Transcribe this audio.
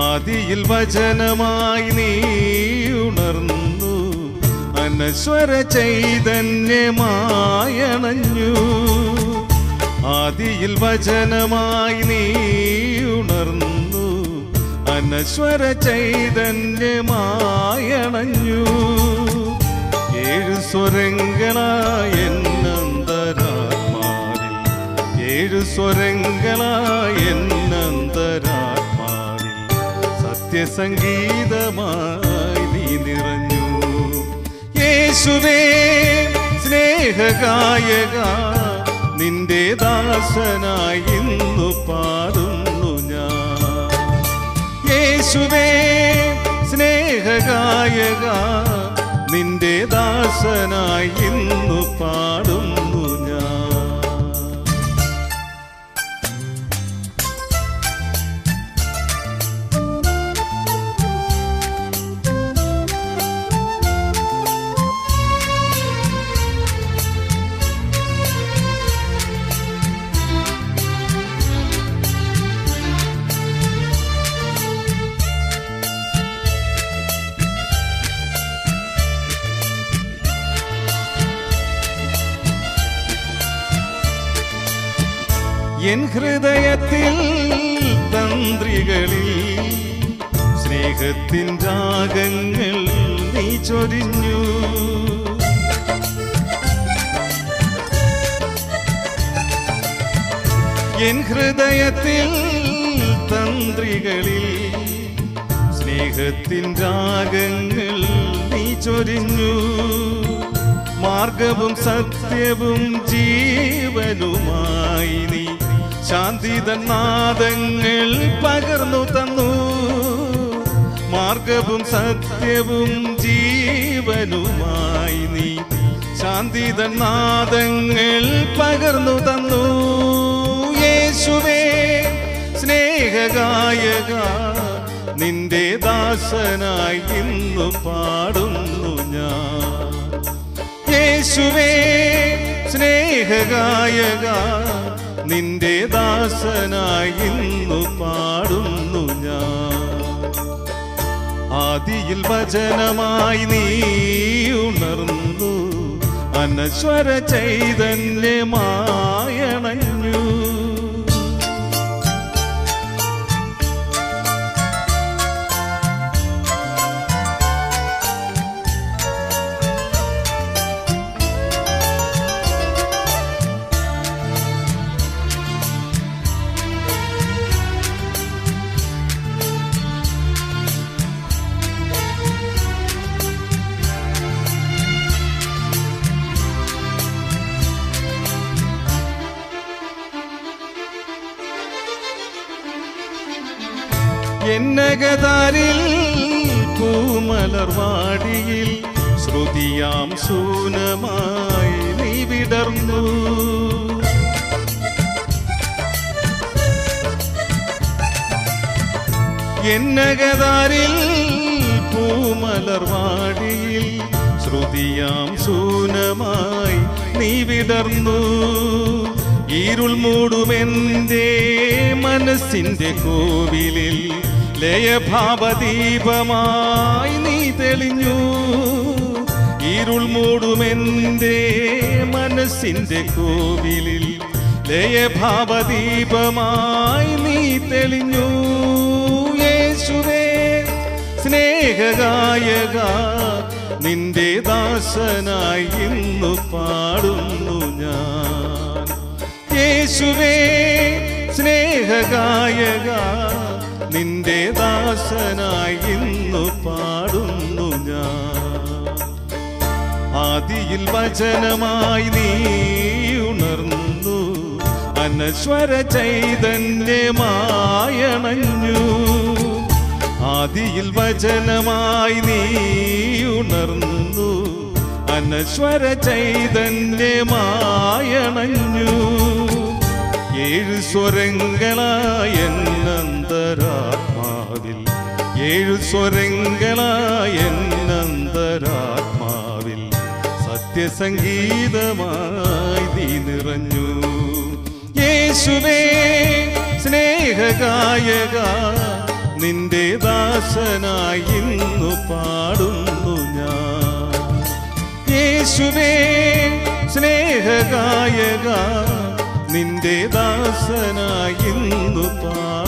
ആദിയിൽ വചനമായി നീ ഉണർന്നു, അനശ്വര ചൈതന്യമായണഞ്ഞു. ആദിയിൽ വചനമായി നീ ഉണർന്നു, അനശ്വര ചൈതന്യമായണഞ്ഞു. ഏഴു സ്വരങ്ങളായ എന്നന്തരാത്മാവിൽ, ഏഴു സ്വരങ്ങളായ എന്നന്തരാത്മാവിൽ സത്യസംഗീതമായി നീ നിറഞ്ഞു. യേശുവേ സ്നേഹഗായക, നിന്റെ ദാസനായി ഇന്നു പാടുന്നു ഞാൻ. യേശുവേ സ്നേഹഗായക, നിന്റെ ദാസനായി ഇന്നു പാടുന്നു ഞാൻ. എൻ ഹൃദയത്തിൽ തന്ത്രികളിൽ സ്നേഹത്തിൻ രാഗങ്ങൾ നീ ചൊരിഞ്ഞു. എൻ ഹൃദയത്തിൽ തന്ത്രികളിൽ സ്നേഹത്തിൻ രാഗങ്ങൾ നീ ചൊരിഞ്ഞു. മാർഗവും സത്യവും ജീവനുമായി നീ ശാന്തിതനാദങ്ങൾ പകർന്നു തന്നു. മാർഗവും സത്യവും ജീവനുമായി നീ ശാന്തിതനാദങ്ങൾ പകർന്നു തന്നു. യേശുവേ സ്നേഹഗായക, നിന്റെ ദാസനായി ഇന്നു പാടുന്നു ഞാൻ. യേശുവേ സ്നേഹഗായക, നിന്റെ ദാസനായി ഇന്നു പാടുന്നു ഞാൻ. ആദിയിൽ വചനമായി നീ ഉണർന്നു, അനശ്വര ചൈതന്യമായണഞ്ഞു. എന്നകതാരിൽ പൂമലർവാടിയിൽ ശ്രുതിയാം ശൂനമായി നീ വിടർന്നു. എന്നകതാരിൽ പൂമലർവാടിയിൽ ശ്രുതിയാം ശൂനമായി നീ വിടർന്നു. ഇരുൾ മൂടുമെന്റെ മനസ്സിന്റെ കോവിലിൽ ലയഭാവദീപമായി നീ തെളിഞ്ഞു. ഇരുൾ മൂടുമെന്റെ മനസ്സിന്റെ കോവിലിൽ ലയഭാവദീപമായി നീ തെളിഞ്ഞു. യേശുവേ സ്നേഹഗായക, നിന്റെ ദാസനായി ഇന്നു പാടുന്നു ഞാൻ. യേശുവേ സ്നേഹഗായക, നിന്റെ ദാസനായി ഇന്നു പാടുന്നു ഞാൻ. ആദിയിൽ വചനമായി നീ ഉണർന്നു, അനശ്വര ചൈതന്യമായണഞ്ഞു. ആദിയിൽ വചനമായി നീ ഉണർന്നു, അനശ്വര ചൈതന്യമായണഞ്ഞു. ഏഴു സ്വരങ്ങളായ എന്നന്തരാത്മാവിൽ, ഏഴു സ്വരങ്ങളായ എന്നന്തരാത്മാവിൽ സത്യസംഗീതമായി നീ നിറഞ്ഞു. യേശുവേ സ്നേഹഗായക, നിന്റെ ദാസനായി ഇന്നു പാടുന്നു ഞാൻ. യേശുവേ സ്നേഹഗായക, നിന്റെ ദാസനായി ഇന്നു പാടുന്നു.